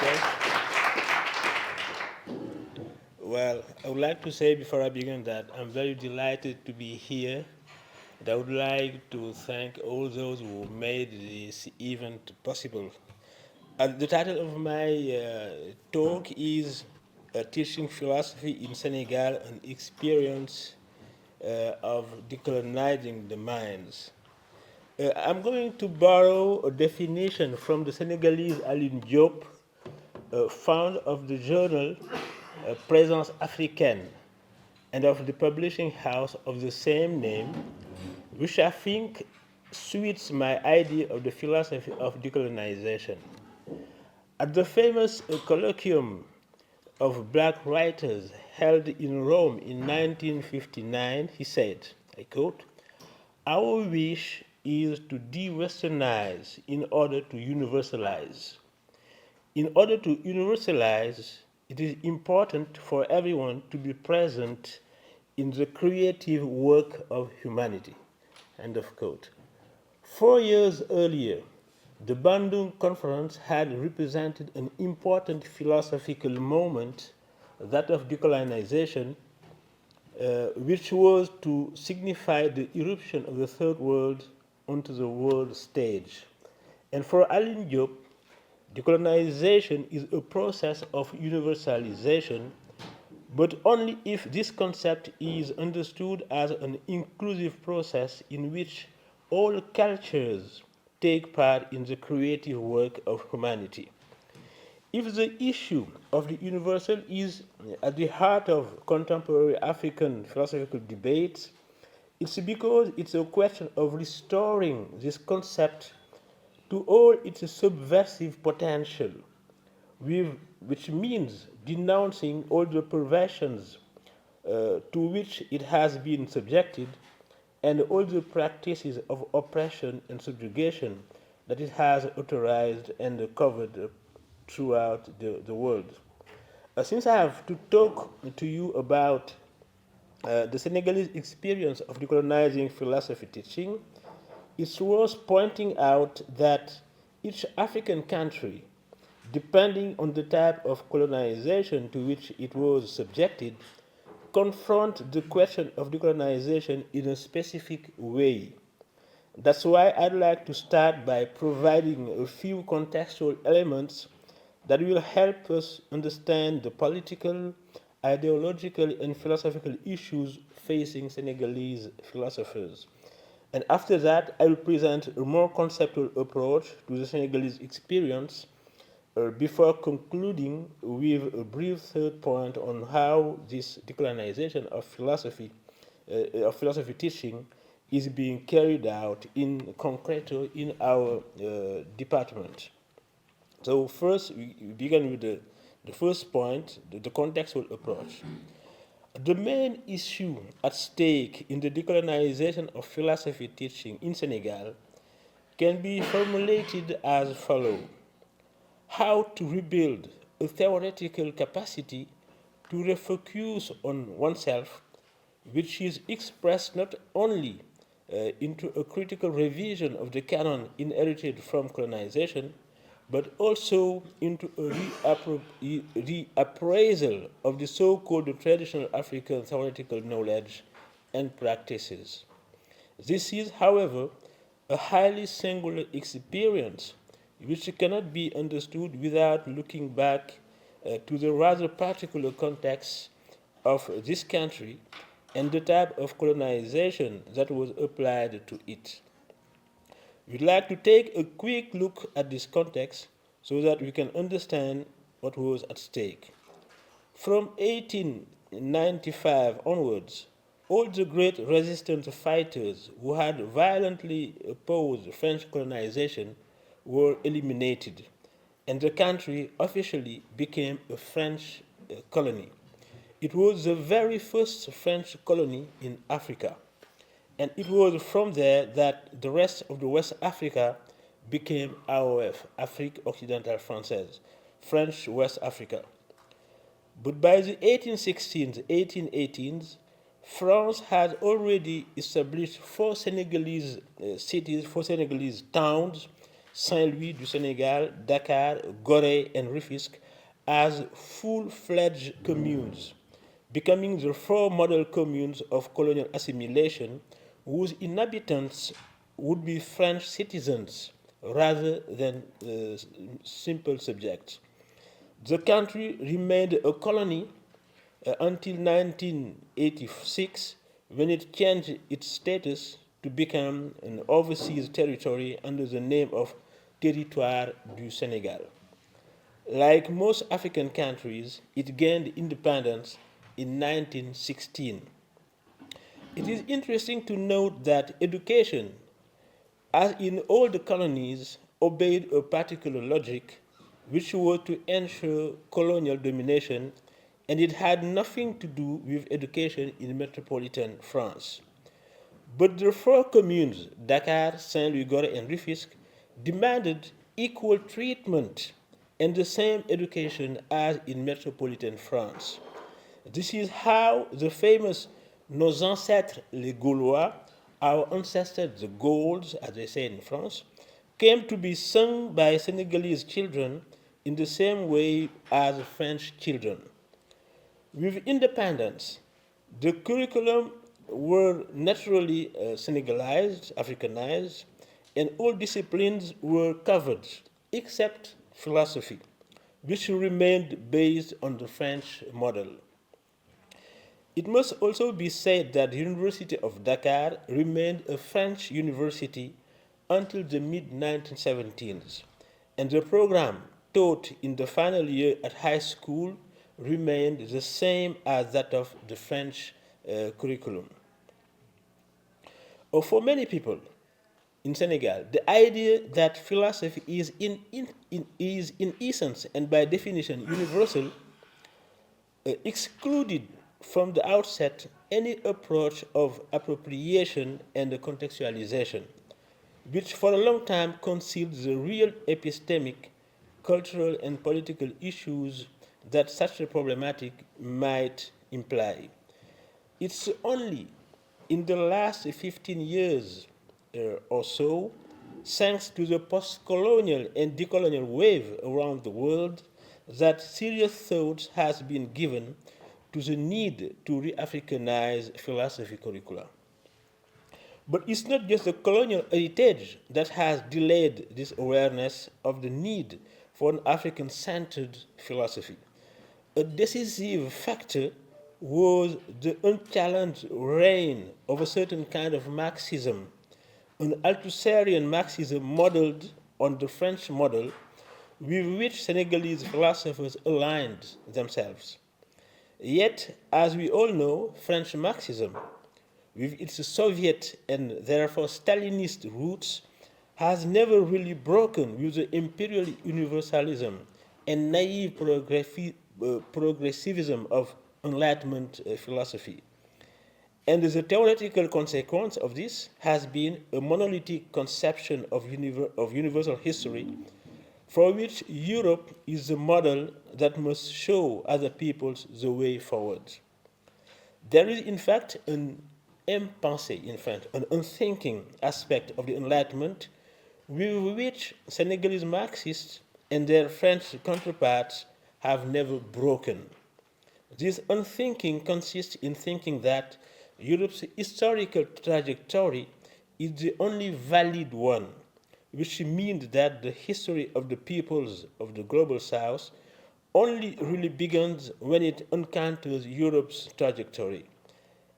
yourself. Well, I would like to say before I begin that I'm very delighted to be here. And I would like to thank all those who made this event possible. The title of my talk is Teaching Philosophy in Senegal, an experience of decolonizing the minds. I'm going to borrow a definition from the Senegalese Alioune Diop, founder of the journal Présence Africaine and of the publishing house of the same name, which I think suits my idea of the philosophy of decolonization. At the famous colloquium of black writers held in Rome in 1959, he said, I quote, "Our wish is to dewesternize in order to universalize. In order to universalize, it is important for everyone to be present in the creative work of humanity." End of quote. 4 years earlier, the Bandung Conference had represented an important philosophical moment, that of decolonization, which was to signify the irruption of the third world onto the world stage. And for Alioune Diop, decolonization is a process of universalization, but only if this concept is understood as an inclusive process in which all cultures take part in the creative work of humanity. If the issue of the universal is at the heart of contemporary African philosophical debates, it's because it's a question of restoring this concept to all its subversive potential, which means denouncing all the perversions to which it has been subjected and all the practices of oppression and subjugation that it has authorized and covered throughout the world. Since I have to talk to you about the Senegalese experience of decolonizing philosophy teaching, it's worth pointing out that each African country, depending on the type of colonization to which it was subjected, confront the question of decolonization in a specific way. That's why I'd like to start by providing a few contextual elements that will help us understand the political, ideological, and philosophical issues facing Senegalese philosophers. And after that, I will present a more conceptual approach to the Senegalese experience before concluding with a brief third point on how this decolonization of philosophy teaching, is being carried out in concreto in our department. So first, we begin with the first point, the contextual approach. The main issue at stake in the decolonization of philosophy teaching in Senegal can be formulated as follows: how to rebuild a theoretical capacity to refocus on oneself, which is expressed not only into a critical revision of the canon inherited from colonization, but also into a reappraisal of the so-called traditional African theoretical knowledge and practices. This is, however, a highly singular experience which cannot be understood without looking back to the rather particular context of this country and the type of colonization that was applied to it. We'd like to take a quick look at this context so that we can understand what was at stake. From 1895 onwards, all the great resistance fighters who had violently opposed French colonization were eliminated, and the country officially became a French colony. It was the very first French colony in Africa, and it was from there that the rest of the West Africa became AOF, Afrique Occidentale Française, French West Africa. But by the 1816s, 1818s, France had already established four Senegalese cities, four Senegalese towns, Saint-Louis du Senegal, Dakar, Gorée, and Rufisque as full-fledged communes, becoming the four model communes of colonial assimilation whose inhabitants would be French citizens rather than simple subjects. The country remained a colony until 1986, when it changed its status to become an overseas territory under the name of Territoire du Senegal. Like most African countries, it gained independence in 1916. It is interesting to note that education, as in all the colonies, obeyed a particular logic which was to ensure colonial domination, and it had nothing to do with education in metropolitan France. But the four communes, Dakar, Saint-Louis, Gorée, and Rufisque, demanded equal treatment and the same education as in metropolitan France. This is how the famous Nos ancêtres les Gaulois, our ancestors the Gauls, as they say in France, came to be sung by Senegalese children in the same way as French children. With independence, the curriculum were naturally Senegalized, Africanized, and all disciplines were covered except philosophy, which remained based on the French model. It must also be said that the University of Dakar remained a French university until the mid-1970s, and the program taught in the final year at high school remained the same as that of the French curriculum. For many people in Senegal, the idea that philosophy is in essence and by definition universal excluded from the outset any approach of appropriation and contextualization, which for a long time concealed the real epistemic, cultural, and political issues that such a problematic might imply. It's only in the last 15 years or so, thanks to the post-colonial and decolonial wave around the world, that serious thought has been given to the need to re-Africanize philosophy curricula. But it's not just the colonial heritage that has delayed this awareness of the need for an African-centered philosophy. A decisive factor was the unchallenged reign of a certain kind of Marxism, an Althusserian Marxism modeled on the French model with which Senegalese philosophers aligned themselves. Yet, as we all know, French Marxism, with its Soviet and therefore Stalinist roots, has never really broken with the imperial universalism and naive progressivism of Enlightenment philosophy. And the theoretical consequence of this has been a monolithic conception of universal history, for which Europe is the model that must show other peoples the way forward. There is, in fact, an impensé, in fact, an unthinking aspect of the Enlightenment with which Senegalese Marxists and their French counterparts have never broken. This unthinking consists in thinking that Europe's historical trajectory is the only valid one, which means that the history of the peoples of the global south only really begins when it encounters Europe's trajectory,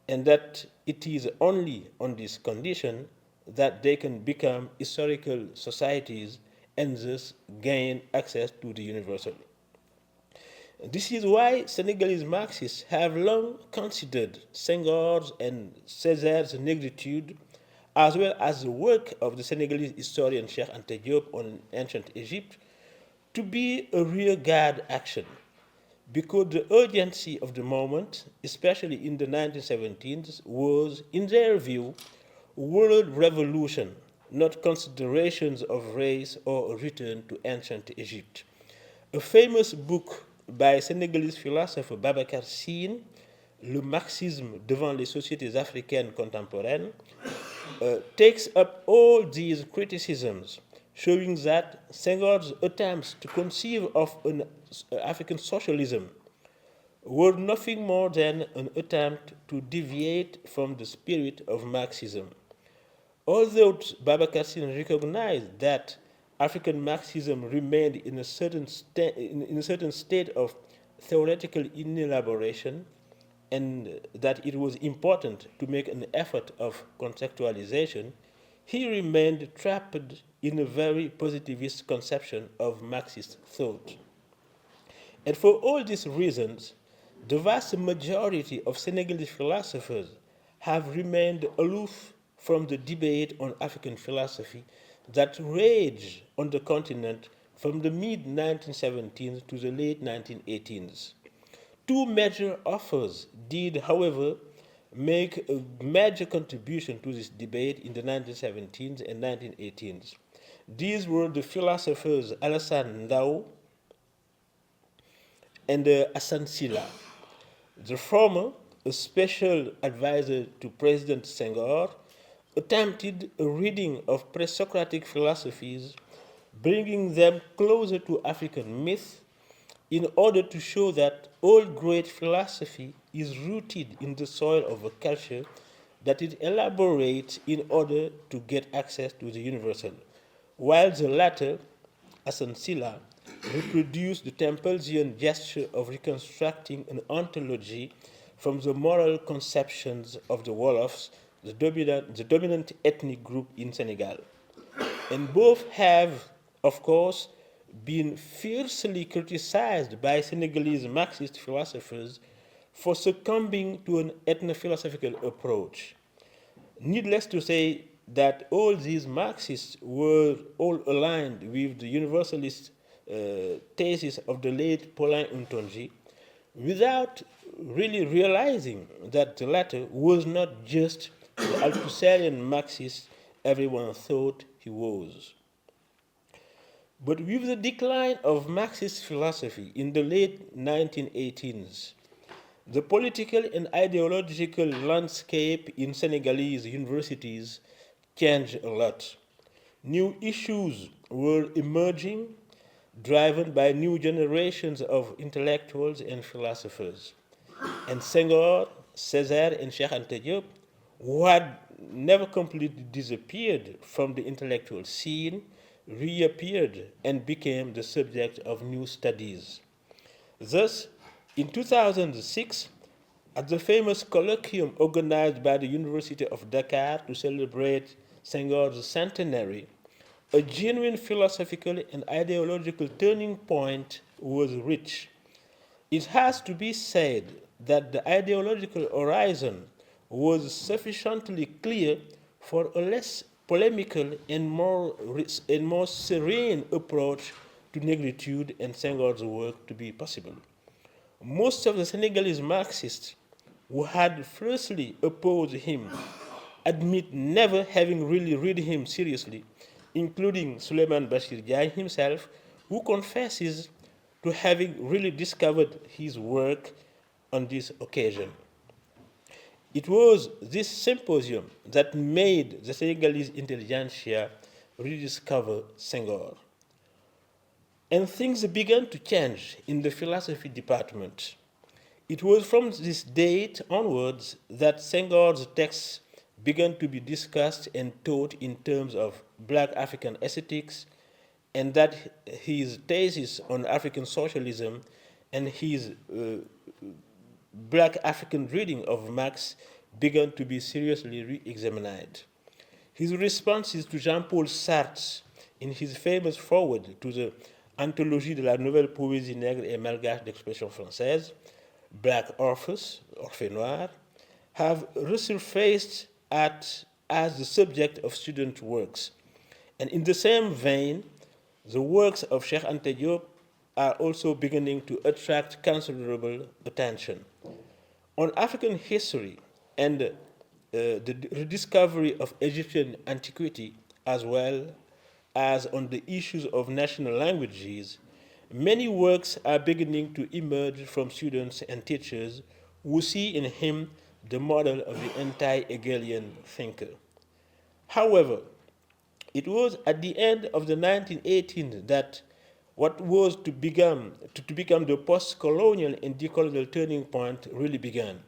and that it is only on this condition that they can become historical societies and thus gain access to the universal. This is why Senegalese Marxists have long considered Senghor's and César's negritude, as well as the work of the Senegalese historian Cheikh Anta Diop on ancient Egypt, to be a rearguard action, because the urgency of the moment, especially in the 1970s, was, in their view, world revolution, not considerations of race or a return to ancient Egypt. A famous book by Senegalese philosopher Babacar Sine, Le marxisme devant les sociétés africaines contemporaines, takes up all these criticisms, showing that Senghor's attempts to conceive of an African socialism were nothing more than an attempt to deviate from the spirit of Marxism. Although Babacar Singh recognized that African Marxism remained in a certain state of theoretical inelaboration, and that it was important to make an effort of conceptualization, he remained trapped in a very positivist conception of Marxist thought. And for all these reasons, the vast majority of Senegalese philosophers have remained aloof from the debate on African philosophy that raged on the continent from the mid 1917s to the late 1918s. Two major authors did, however, make a major contribution to this debate in the 1917s and 1918s. These were the philosophers Alassane Ndao and Hassan Silla. The former, a special advisor to President Senghor, attempted a reading of pre-Socratic philosophies, bringing them closer to African myth in order to show that all great philosophy is rooted in the soil of a culture that it elaborates in order to get access to the universal, while the latter, Hassan Silla, reproduced the Templesian gesture of reconstructing an ontology from the moral conceptions of the Wolofs, the dominant ethnic group in Senegal. And both have, of course, been fiercely criticized by Senegalese Marxist philosophers for succumbing to an ethno-philosophical approach. Needless to say that all these Marxists were all aligned with the universalist thesis of the late Paulin Ntonji, without really realizing that the latter was not just the Althusserlian Marxist everyone thought he was. But with the decline of Marxist philosophy in the late 1918s, the political and ideological landscape in Senegalese universities changed a lot. New issues were emerging, driven by new generations of intellectuals and philosophers. And Senghor, Césaire, and Cheikh Anta Diop, who had never completely disappeared from the intellectual scene, reappeared and became the subject of new studies. Thus, in 2006, at the famous colloquium organized by the University of Dakar to celebrate Senghor's centenary, a genuine philosophical and ideological turning point was reached. It has to be said that the ideological horizon was sufficiently clear for a less polemical and more serene approach to negritude and Senghor's work to be possible. Most of the Senegalese Marxists who had firstly opposed him admit never having really read him seriously, including Suleiman Bashir Diagne himself, who confesses to having really discovered his work on this occasion. It was this symposium that made the Senegalese intelligentsia rediscover Senghor. And things began to change in the philosophy department. It was from this date onwards that Senghor's texts began to be discussed and taught in terms of black African aesthetics, and that his thesis on African socialism and his black African reading of Marx began to be seriously re-examined. His responses to Jean-Paul Sartre in his famous foreword to the Anthologie de la Nouvelle Poésie Nègre et Malgache d'Expression Française, Black Orpheus, Orphée Noir, have resurfaced as the subject of student works. And in the same vein, the works of Cheikh Anta Diop are also beginning to attract considerable attention. On African history and the rediscovery of Egyptian antiquity, as well as on the issues of national languages, many works are beginning to emerge from students and teachers who see in him the model of the anti-Hegelian thinker. However, It was at the end of the 1918s that what was to become the post-colonial and decolonial turning point really began,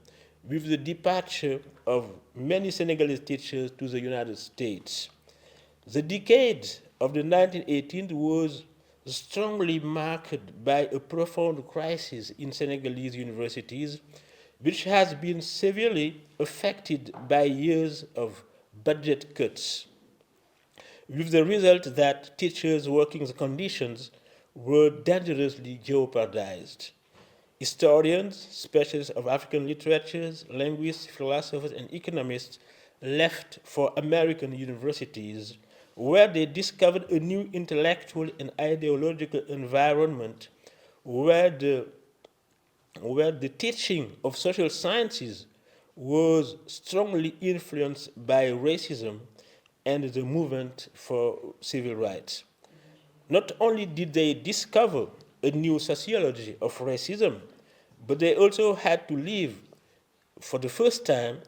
with the departure of many Senegalese teachers to the United States. The decade of the 1918s was strongly marked by a profound crisis in Senegalese universities, which has been severely affected by years of budget cuts, with the result that teachers' working conditions were dangerously jeopardized. Historians, specialists of African literatures, linguists, philosophers, and economists left for American universities, where they discovered a new intellectual and ideological environment where the teaching of social sciences was strongly influenced by racism and the movement for civil rights. Not only did they discover a new sociology of racism, but they also had to live for the first time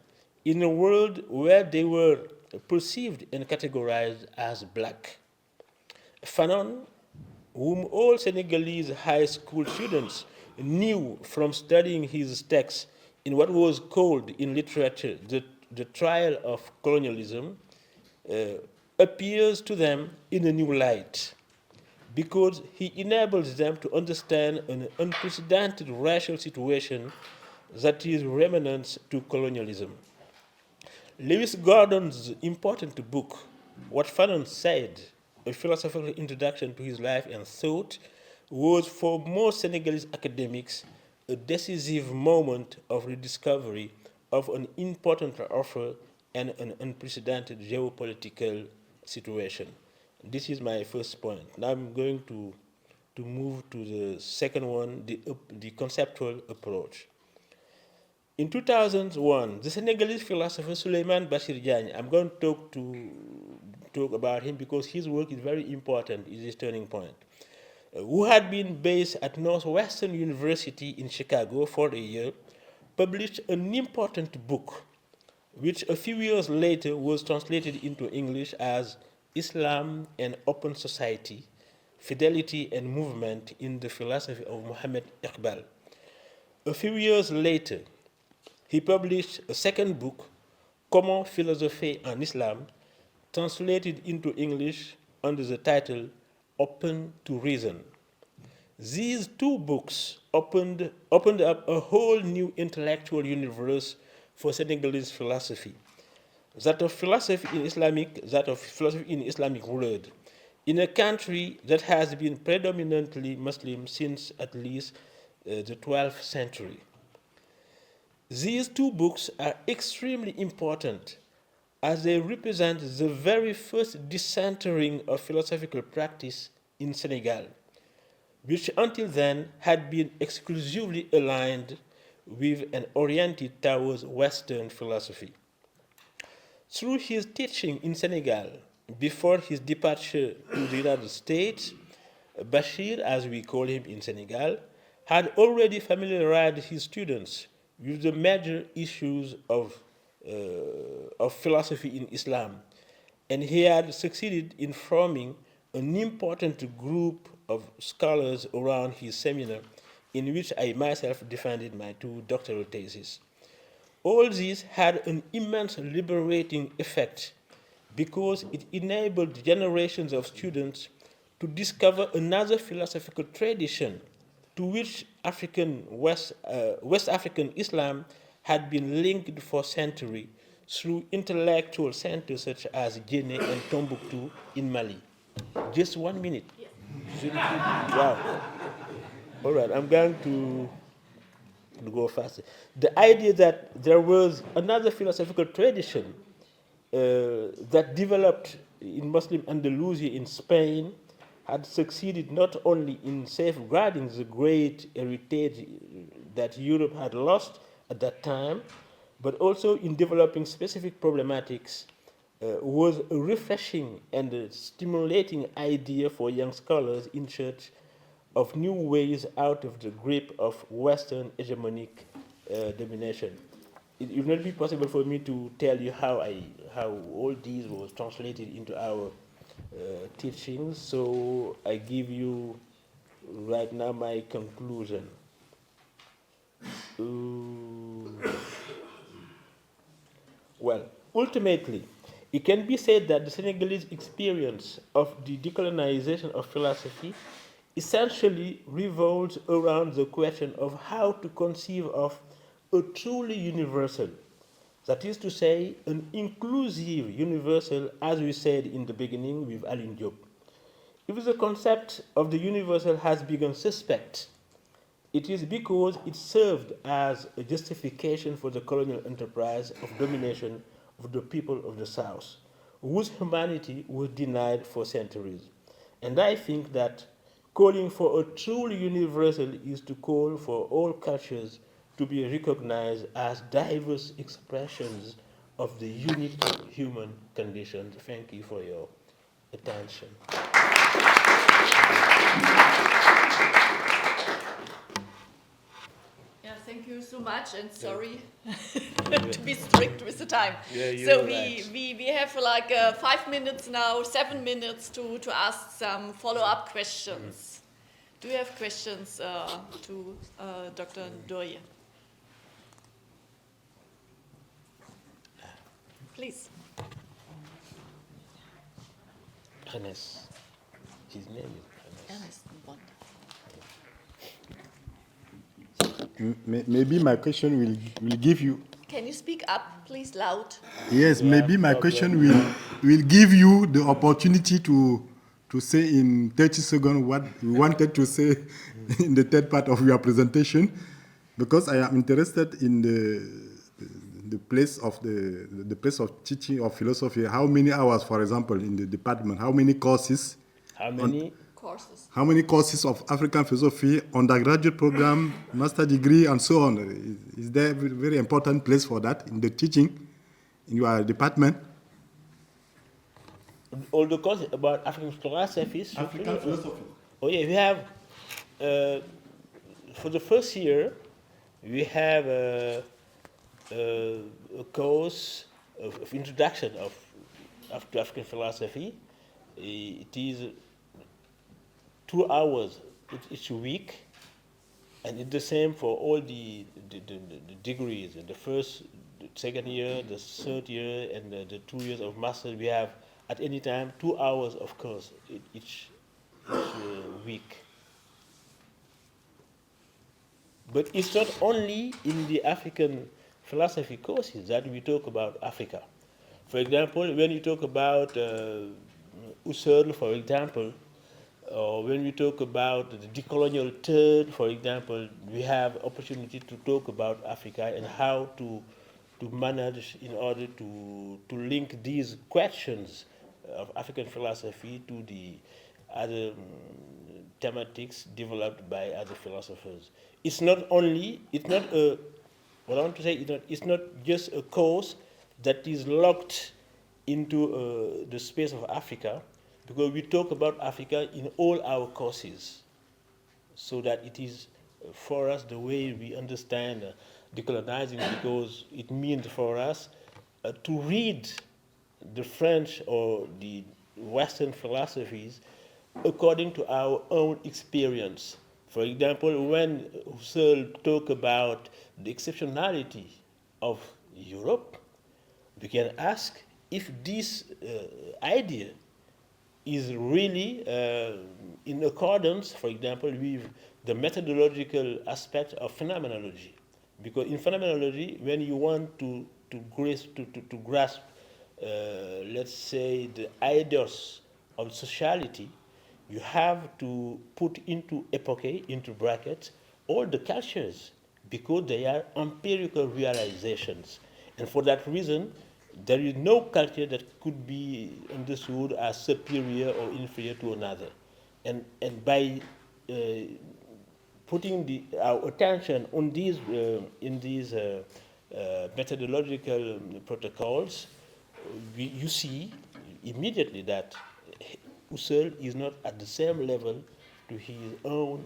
in a world where they were perceived and categorized as black. Fanon, whom all Senegalese high school students knew from studying his texts in what was called in literature the trial of colonialism, appears to them in a new light because he enables them to understand an unprecedented racial situation that is remnant to colonialism. Lewis Gordon's important book, What Fanon Said, a philosophical introduction to his life and thought, was for most Senegalese academics a decisive moment of rediscovery of an important offer and an unprecedented geopolitical situation. This is my first point. Now I'm going to move to the second one, the conceptual approach. In 2001, the Senegalese philosopher Souleymane Bachir Diagne, I'm going to talk about him because his work is very important, is his turning point, who had been based at Northwestern University in Chicago for a year, published an important book, which a few years later was translated into English as Islam and Open Society, Fidelity and Movement in the Philosophy of Mohammed Iqbal. A few years later, he published a second book, Comment philosopher en Islam, translated into English under the title Open to Reason. These two books opened up a whole new intellectual universe for Senegalese philosophy, that of philosophy in Islamic world, in a country that has been predominantly Muslim since at least the 12th century. These two books are extremely important as they represent the very first decentering of philosophical practice in Senegal, which until then had been exclusively aligned with and oriented towards Western philosophy. Through his teaching in Senegal before his departure to the United States, Bachir, as we call him in Senegal, had already familiarized his students with the major issues of philosophy in Islam, and he had succeeded in forming an important group of scholars around his seminar, in which I myself defended my two doctoral theses. All this had an immense liberating effect because it enabled generations of students to discover another philosophical tradition to which West African Islam had been linked for centuries through intellectual centers such as Guinea and Tombouctou in Mali. Just 1 minute. Wow. All right, I'm going to go faster. The idea that there was another philosophical tradition that developed in Muslim Andalusia in Spain had succeeded not only in safeguarding the great heritage that Europe had lost at that time, but also in developing specific problematics was a refreshing and a stimulating idea for young scholars in search of new ways out of the grip of Western hegemonic domination. It will not be possible for me to tell you how all these was translated into our teachings. So I give you right now my conclusion. Well, ultimately, it can be said that the Senegalese experience of the decolonization of philosophy essentially revolves around the question of how to conceive of a truly universal, that is to say, an inclusive universal, as we said in the beginning with Alioune Diop. If the concept of the universal has become suspect, it is because it served as a justification for the colonial enterprise of domination of the people of the South, whose humanity was denied for centuries. And I think that calling for a truly universal is to call for all cultures to be recognized as diverse expressions of the unique human condition. Thank you for your attention. Yeah, thank you so much, and sorry to be strict with the time. Yeah, so right. we have like 5 minutes now, 7 minutes to ask some follow-up questions. Do you have questions to Dr. Ndoye? Please. Ernest. His name is Ernest. Maybe my question will give you. Can you speak up, please, loud? Yes, maybe my question will give you the opportunity to say in 30 seconds what you wanted to say in the third part of your presentation, because I am interested in the place of the place of teaching of philosophy. How many hours, for example, in the department? How many courses? How many? Courses. How many courses of African philosophy, undergraduate program, master degree, and so on? Is there a very important place for that in the teaching in your department? All the courses about African philosophy. African philosophy. Oh yeah, we have, for the first year, we have a course of introduction to African philosophy. It is 2 hours each week, and it's the same for all the degrees. The first, the second year, the third year, and the 2 years of master. We have at any time 2 hours of course each week. But it's not only in the African philosophy courses that we talk about Africa. For example, when you talk about Husserl, for example, or when we talk about the decolonial third, for example, we have opportunity to talk about Africa and how to manage in order to link these questions of African philosophy to the other thematics developed by other philosophers. It's not only, it's not a, what I want to say is that it's not just a course that is locked into the space of Africa, because we talk about Africa in all our courses, so that it is for us the way we understand decolonizing, because it means for us to read the French or the Western philosophies according to our own experience. For example, when Husserl talk about the exceptionality of Europe, we can ask if this idea is really in accordance, for example, with the methodological aspect of phenomenology. Because in phenomenology, when you want to grasp, let's say, the ideas of sociality, you have to put into epoche, into brackets, all the cultures, because they are empirical realizations. And for that reason, there is no culture that could be understood as superior or inferior to another. And by putting our attention on these, in these methodological protocols, you see immediately that Husserl is not at the same level to his own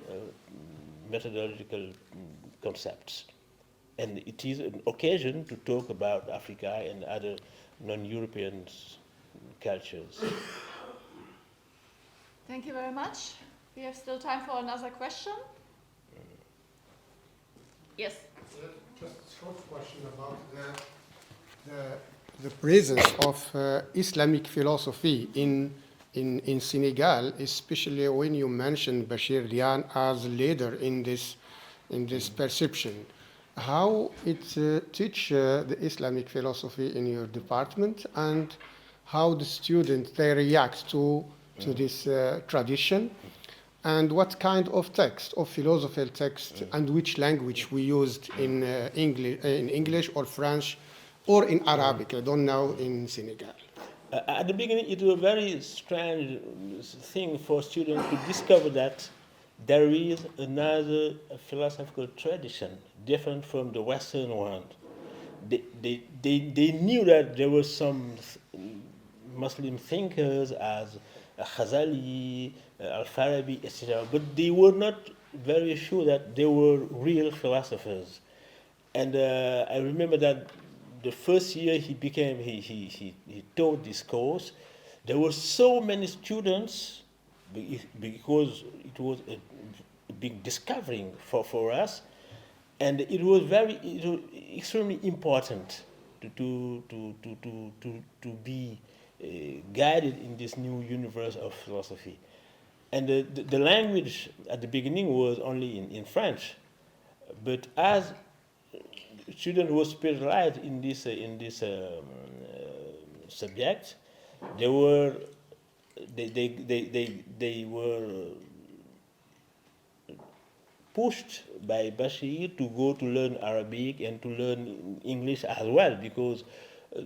methodological concepts. And it is an occasion to talk about Africa and other non-European cultures. Thank you very much. We have still time for another question. Yes. Just a short question about the presence of Islamic philosophy in Senegal, especially when you mention Bashir Lian as leader in this perception. How it teach the Islamic philosophy in your department, and how the students they react to this tradition, and what kind of text, of philosophical text, and which language we used in English or French or in Arabic. I don't know in Senegal. At the beginning, it was a very strange thing for students to discover that there is another philosophical tradition different from the Western one. They knew that there were some Muslim thinkers as Ghazali, Al-Farabi, etc., but they were not very sure that they were real philosophers. And I remember that the first year he taught this course, there were so many students because it was a big discovering for us, and it was extremely important to be guided in this new universe of philosophy. And the language at the beginning was only in French, but as students were specialized in this subject, they were pushed by Bashir to go to learn Arabic and to learn English as well, because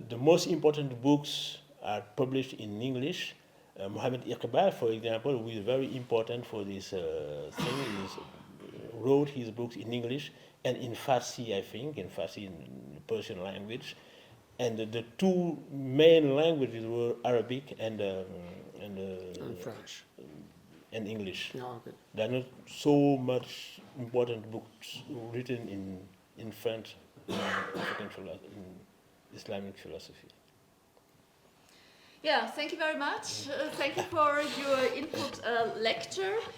the most important books are published in English. Mohammed Iqbal, for example, who is very important for this thing, wrote his books in English and in Farsi, I think, in Farsi, in the Persian language. And the two main languages were Arabic and French. And English. Yeah, okay. There are not so much important books written in French, African philosophy, in Islamic philosophy. Yeah, thank you very much. Thank you for your input lecture.